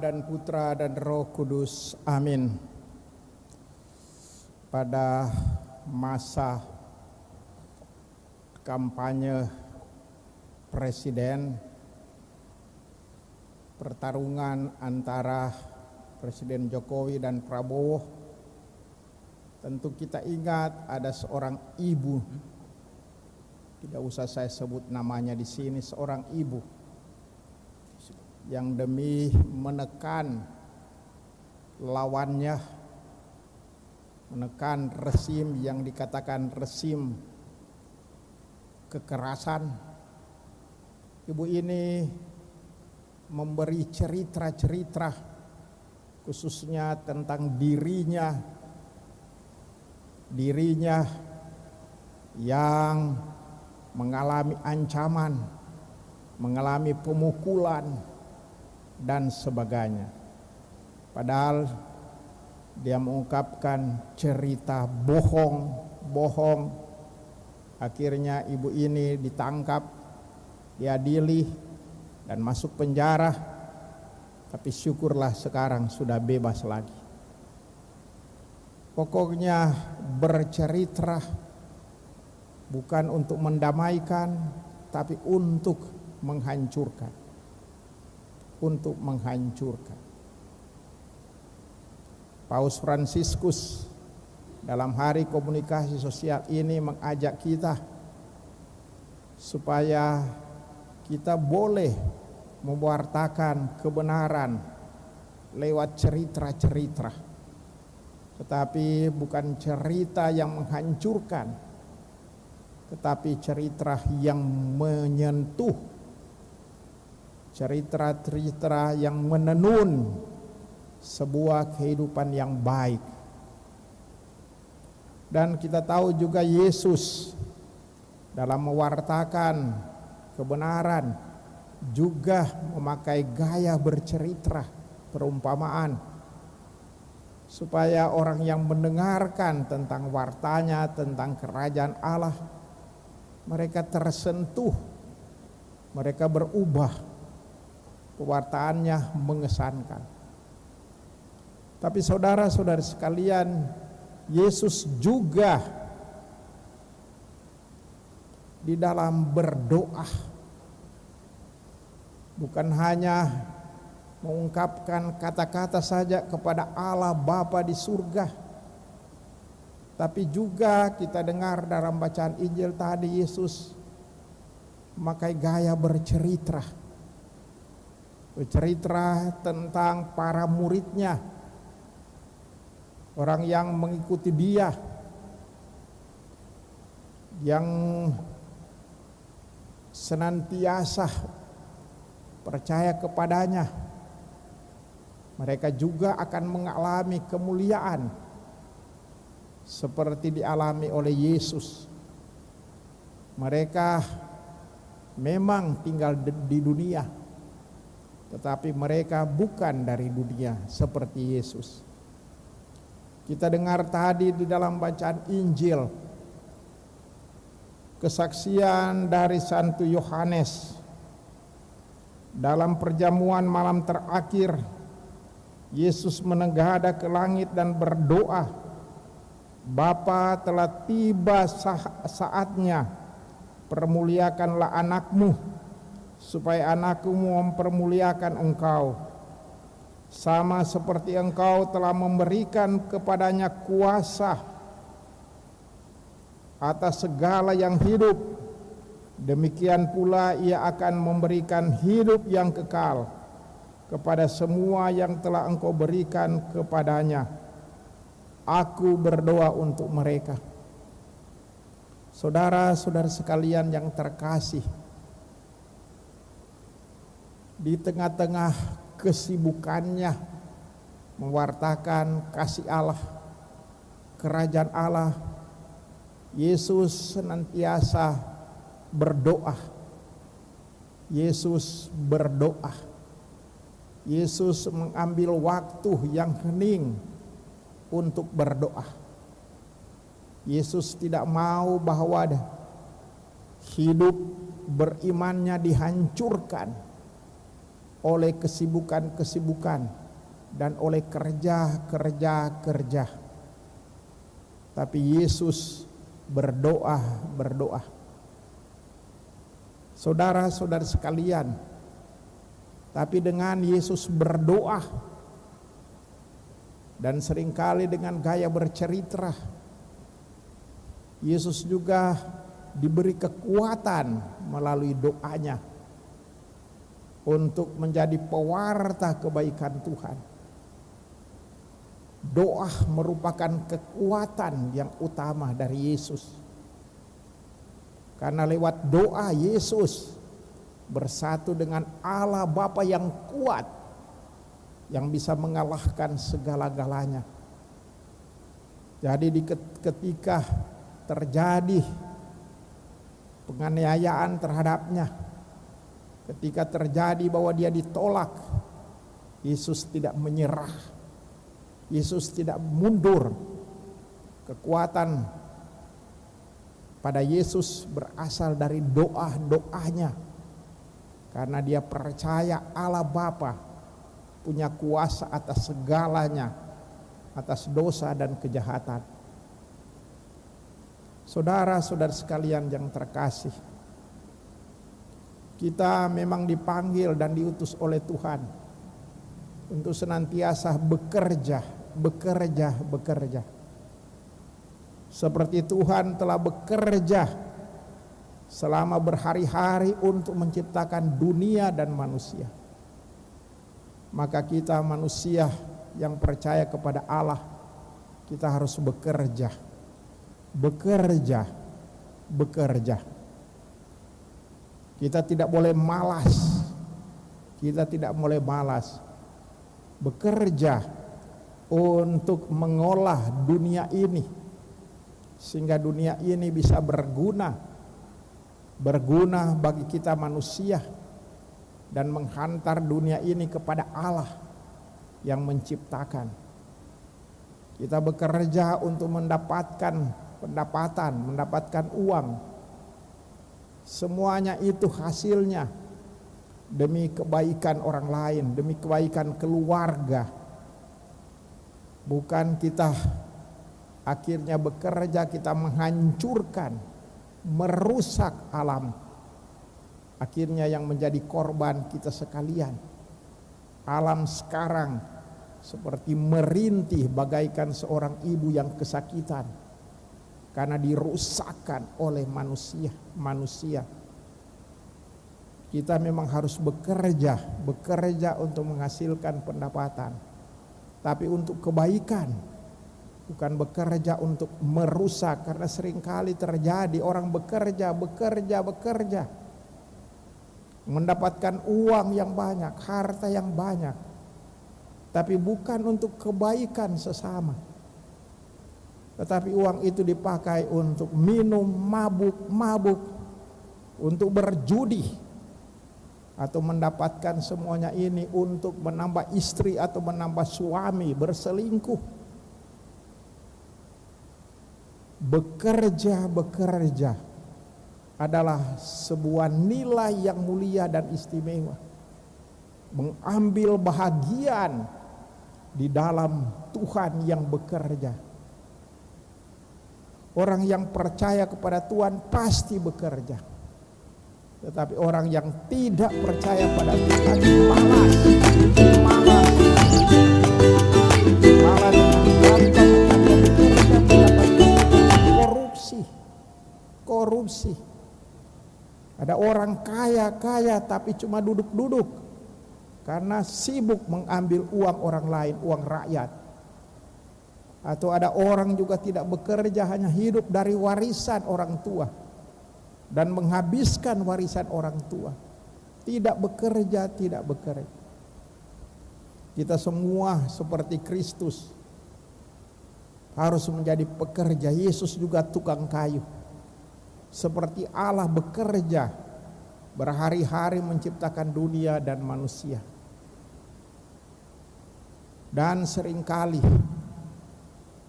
dan Putra dan Roh Kudus. Amin. Pada masa kampanye presiden, pertarungan antara Presiden Jokowi dan Prabowo, tentu kita ingat ada seorang ibu, tidak usah saya sebut namanya di sini, seorang ibu yang demi menekan lawannya, menekan rezim yang dikatakan rezim kekerasan, ibu ini memberi cerita-cerita khususnya tentang dirinya yang mengalami ancaman, mengalami pemukulan dan sebagainya. Padahal dia mengungkapkan cerita bohong. Akhirnya ibu ini ditangkap, diadili dan masuk penjara. Tapi syukurlah sekarang sudah bebas lagi. Pokoknya bercerita bukan untuk mendamaikan, tapi untuk menghancurkan. Paus Fransiskus dalam hari komunikasi sosial ini mengajak kita supaya kita boleh mewartakan kebenaran lewat cerita-cerita, tetapi bukan cerita yang menghancurkan, tetapi cerita yang menyentuh, cerita-cerita yang menenun sebuah kehidupan yang baik. Dan kita tahu juga Yesus dalam mewartakan kebenaran juga memakai gaya bercerita, perumpamaan, supaya orang yang mendengarkan tentang wartanya, tentang kerajaan Allah, mereka tersentuh, mereka berubah, pewartaannya mengesankan. Tapi saudara-saudara sekalian, Yesus juga di dalam berdoa bukan hanya mengungkapkan kata-kata saja kepada Allah Bapa di surga, tapi juga kita dengar dalam bacaan Injil tadi Yesus memakai gaya bercerita tentang para muridnya, orang yang mengikuti dia, yang senantiasa percaya kepadanya. Mereka juga akan mengalami kemuliaan seperti dialami oleh Yesus. Mereka memang tinggal di dunia, tetapi mereka bukan dari dunia seperti Yesus. Kita dengar tadi di dalam bacaan Injil kesaksian dari Santo Yohanes dalam perjamuan malam terakhir. Yesus menengadah ke langit dan berdoa, "Bapa, telah tiba saatnya, permuliakanlah anakmu, supaya anakmu mempermuliakan engkau, sama seperti engkau telah memberikan kepadanya kuasa atas segala yang hidup, demikian pula ia akan memberikan hidup yang kekal kepada semua yang telah engkau berikan kepadanya. Aku berdoa untuk mereka." Saudara-saudara sekalian yang terkasih, di tengah-tengah kesibukannya mewartakan kasih Allah, kerajaan Allah, Yesus senantiasa berdoa. Yesus mengambil waktu yang hening untuk berdoa. Yesus tidak mau bahwa hidup berimannya dihancurkan, oleh kesibukan-kesibukan dan oleh kerja. Tapi Yesus berdoa. Saudara-saudara sekalian, tapi dengan Yesus berdoa dan seringkali dengan gaya bercerita, Yesus juga diberi kekuatan melalui doanya untuk menjadi pewarta kebaikan Tuhan. Doa merupakan kekuatan yang utama dari Yesus. Karena lewat doa Yesus bersatu dengan Allah Bapa yang kuat, yang bisa mengalahkan segala-galanya. Jadi ketika terjadi penganiayaan terhadapnya, ketika terjadi bahwa dia ditolak, Yesus tidak menyerah, Yesus tidak mundur. Kekuatan pada Yesus berasal dari doa-doanya, karena dia percaya Allah Bapa punya kuasa atas segalanya, atas dosa dan kejahatan. Saudara-saudara sekalian yang terkasih, kita memang dipanggil dan diutus oleh Tuhan untuk senantiasa bekerja. Seperti Tuhan telah bekerja selama berhari-hari untuk menciptakan dunia dan manusia, maka kita manusia yang percaya kepada Allah, kita harus bekerja. Kita tidak boleh malas. Bekerja untuk mengolah dunia ini, sehingga dunia ini bisa berguna bagi kita manusia, dan menghantar dunia ini kepada Allah yang menciptakan. Kita bekerja untuk mendapatkan pendapatan, mendapatkan uang. Semuanya itu hasilnya demi kebaikan orang lain, demi kebaikan keluarga. Bukan kita akhirnya bekerja, kita menghancurkan, merusak alam. Akhirnya yang menjadi korban kita sekalian. Alam sekarang seperti merintih bagaikan seorang ibu yang kesakitan karena dirusakkan oleh manusia. Kita memang harus bekerja untuk menghasilkan pendapatan, tapi untuk kebaikan, bukan bekerja untuk merusak. Karena seringkali terjadi orang bekerja, mendapatkan uang yang banyak, harta yang banyak, tapi bukan untuk kebaikan sesama. Tetapi uang itu dipakai untuk minum, mabuk, untuk berjudi, atau mendapatkan semuanya ini untuk menambah istri atau menambah suami, berselingkuh. Bekerja adalah sebuah nilai yang mulia dan istimewa. Mengambil bahagian di dalam Tuhan yang bekerja. Orang yang percaya kepada Tuhan pasti bekerja. Tetapi orang yang tidak percaya pada Tuhan malas dengan gampang akan bekerja, mendapatkan korupsi. Ada orang kaya tapi cuma duduk karena sibuk mengambil uang orang lain, uang rakyat. Atau ada orang juga tidak bekerja, hanya hidup dari warisan orang tua dan menghabiskan warisan orang tua. Tidak bekerja. Kita semua seperti Kristus harus menjadi pekerja. Yesus juga tukang kayu. Seperti Allah bekerja berhari-hari menciptakan dunia dan manusia. Dan seringkali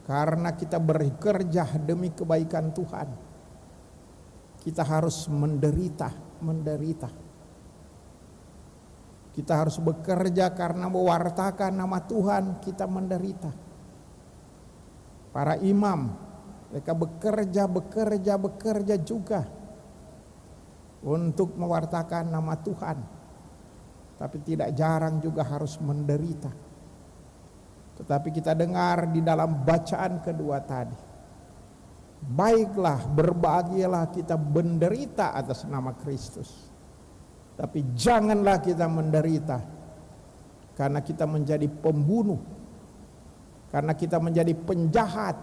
karena kita bekerja demi kebaikan Tuhan, kita harus menderita. Kita harus bekerja karena mewartakan nama Tuhan, kita menderita. Para imam, mereka bekerja juga untuk mewartakan nama Tuhan. Tapi tidak jarang juga harus menderita. Tetapi kita dengar di dalam bacaan kedua tadi, baiklah, berbahagialah kita menderita atas nama Kristus. Tapi janganlah kita menderita karena kita menjadi pembunuh, karena kita menjadi penjahat,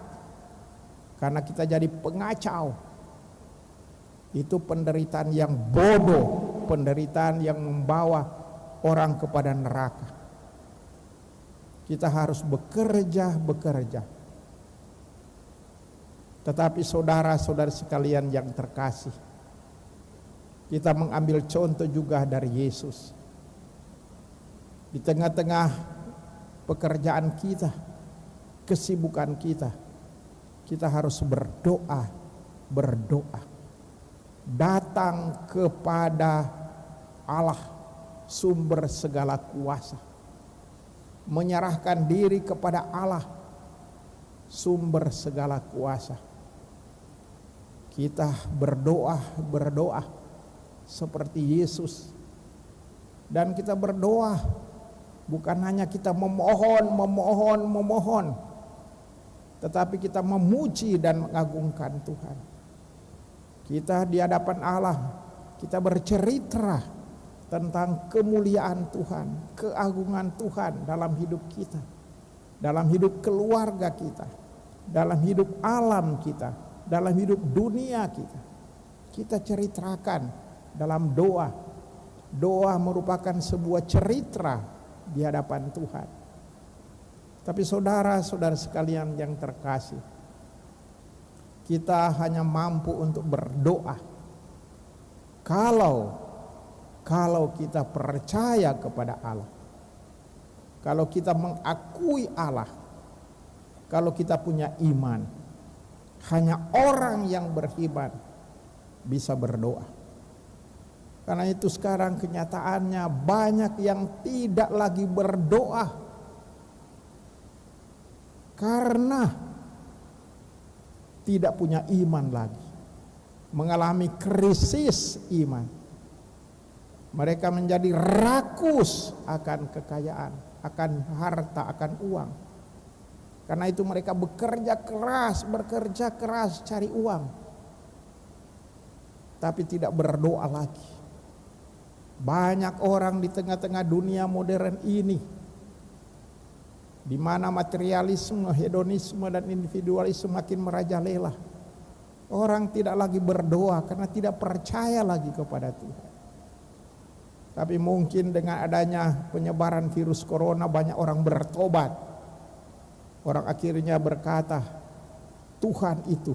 karena kita jadi pengacau. Itu penderitaan yang bodoh, penderitaan yang membawa orang kepada neraka. Kita harus bekerja. Tetapi saudara-saudara sekalian yang terkasih, kita mengambil contoh juga dari Yesus. Di tengah-tengah pekerjaan kita, kesibukan kita, kita harus berdoa. Datang kepada Allah, sumber segala kuasa. Menyerahkan diri kepada Allah, sumber segala kuasa. Kita berdoa seperti Yesus. Dan kita berdoa bukan hanya kita memohon, tetapi kita memuji dan mengagungkan Tuhan. Kita di hadapan Allah, kita bercerita tentang kemuliaan Tuhan, keagungan Tuhan dalam hidup kita, dalam hidup keluarga kita, dalam hidup alam kita, dalam hidup dunia kita. Kita ceritakan dalam doa. Doa merupakan sebuah cerita di hadapan Tuhan. Tapi saudara-saudara sekalian yang terkasih, kita hanya mampu untuk berdoa kalau kita percaya kepada Allah, kalau kita mengakui Allah, kalau kita punya iman. Hanya orang yang beriman bisa berdoa. Karena itu sekarang kenyataannya banyak yang tidak lagi berdoa karena tidak punya iman lagi, mengalami krisis iman. Mereka menjadi rakus akan kekayaan, akan harta, akan uang. Karena itu mereka bekerja keras cari uang, tapi tidak berdoa lagi. Banyak orang di tengah-tengah dunia modern ini, di mana materialisme, hedonisme dan individualisme makin merajalela. Orang tidak lagi berdoa karena tidak percaya lagi kepada Tuhan. Tapi mungkin dengan adanya penyebaran virus corona, banyak orang bertobat. Orang akhirnya berkata, Tuhan itu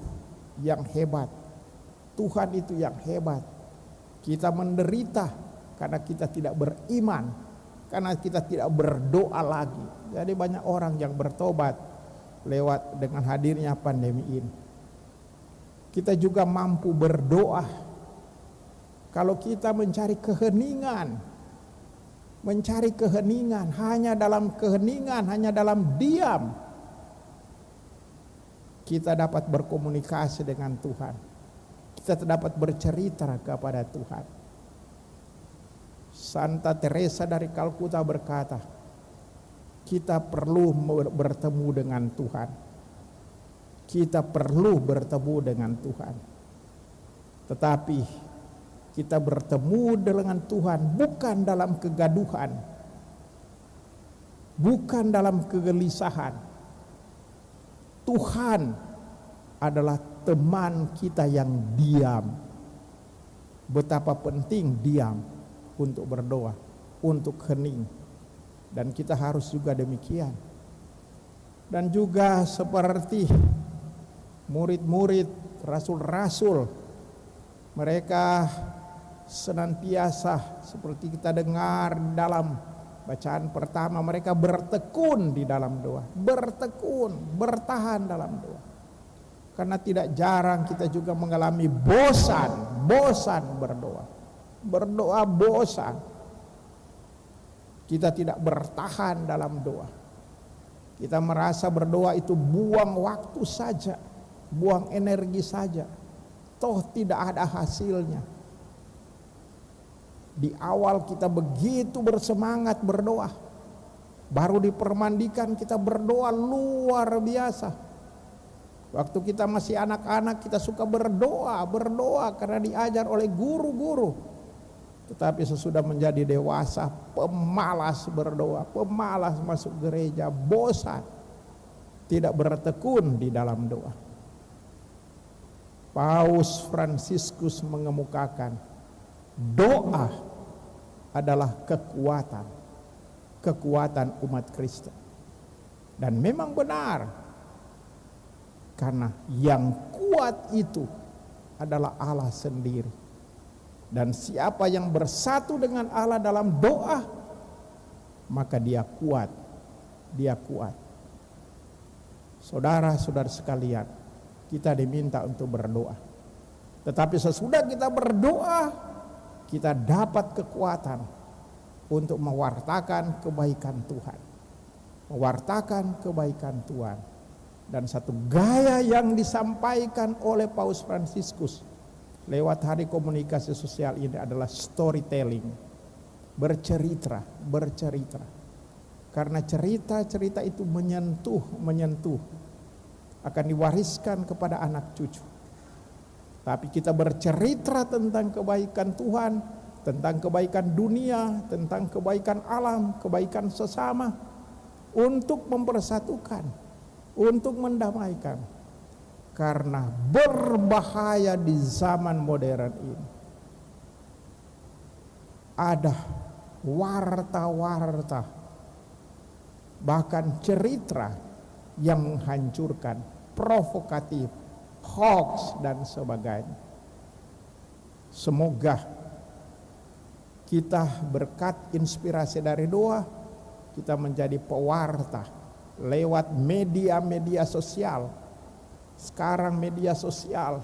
yang hebat. Tuhan itu yang hebat. Kita menderita karena kita tidak beriman, karena kita tidak berdoa lagi. Jadi banyak orang yang bertobat lewat dengan hadirnya pandemi ini. Kita juga mampu berdoa kalau kita mencari keheningan, hanya dalam keheningan, hanya dalam diam, kita dapat berkomunikasi dengan Tuhan. Kita dapat bercerita kepada Tuhan. Santa Teresa dari Kalkuta berkata, kita perlu bertemu dengan Tuhan. Kita perlu bertemu dengan Tuhan. Tetapi kita bertemu dengan Tuhan bukan dalam kegaduhan, bukan dalam kegelisahan. Tuhan adalah teman kita yang diam. Betapa penting diam untuk berdoa, untuk hening. Dan kita harus juga demikian. Dan juga seperti murid-murid, rasul-rasul, mereka senantiasa seperti kita dengar dalam bacaan pertama, mereka bertekun di dalam doa, bertahan dalam doa. Karena tidak jarang kita juga mengalami bosan berdoa bosan. Kita tidak bertahan dalam doa. Kita merasa berdoa itu buang waktu saja, buang energi saja. Toh tidak ada hasilnya. Di awal kita begitu bersemangat berdoa. Baru dipermandikan kita berdoa luar biasa. Waktu kita masih anak-anak kita suka berdoa karena diajar oleh guru-guru. Tetapi sesudah menjadi dewasa, pemalas berdoa, pemalas masuk gereja, bosan, tidak bertekun di dalam doa. Paus Fransiskus mengemukakan, doa adalah kekuatan umat Kristen. Dan memang benar, karena yang kuat itu adalah Allah sendiri. Dan siapa yang bersatu dengan Allah dalam doa, maka dia kuat. Dia kuat. Saudara-saudara sekalian, kita diminta untuk berdoa. Tetapi sesudah kita berdoa, kita dapat kekuatan untuk mewartakan kebaikan Tuhan. Mewartakan kebaikan Tuhan. Dan satu gaya yang disampaikan oleh Paus Fransiskus lewat Hari Komunikasi Sosial ini adalah storytelling, bercerita. Karena cerita itu menyentuh, akan diwariskan kepada anak cucu. Tapi kita bercerita tentang kebaikan Tuhan, tentang kebaikan dunia, tentang kebaikan alam, kebaikan sesama, untuk mempersatukan, untuk mendamaikan. Karena berbahaya di zaman modern ini. Ada warta-warta, bahkan cerita yang menghancurkan, provokatif, hoax dan sebagainya. Semoga kita berkat inspirasi dari doa, kita menjadi pewarta lewat media-media sosial. Sekarang media sosial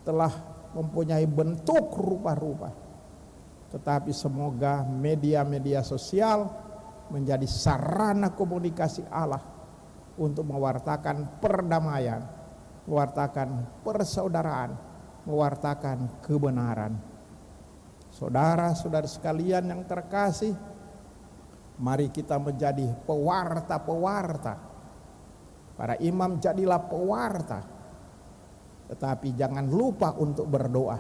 telah mempunyai bentuk rupa-rupa. Tetapi semoga media-media sosial menjadi sarana komunikasi Allah untuk mewartakan perdamaian, mewartakan persaudaraan, mewartakan kebenaran. Saudara-saudara sekalian yang terkasih, mari kita menjadi pewarta-pewarta. Para imam jadilah pewarta, tetapi jangan lupa untuk berdoa.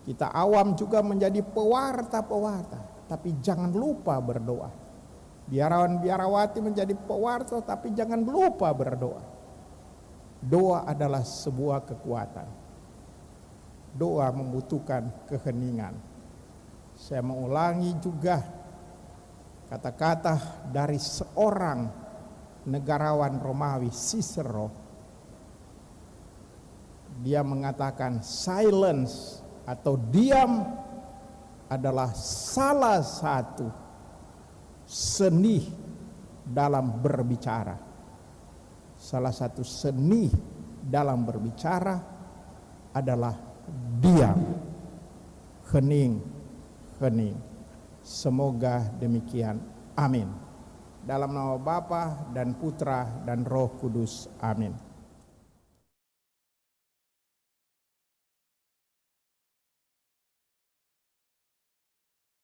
Kita awam juga menjadi pewarta-pewarta, tapi jangan lupa berdoa. Biarawan-biarawati menjadi pewarta, tapi jangan lupa berdoa. Doa adalah sebuah kekuatan. Doa membutuhkan keheningan. Saya mengulangi juga kata-kata dari seorang negarawan Romawi, Cicero. Dia mengatakan silence atau diam adalah salah satu seni dalam berbicara. Salah satu seni dalam berbicara adalah diam, hening. Semoga demikian. Amin. Dalam nama Bapa dan Putra dan Roh Kudus. Amin.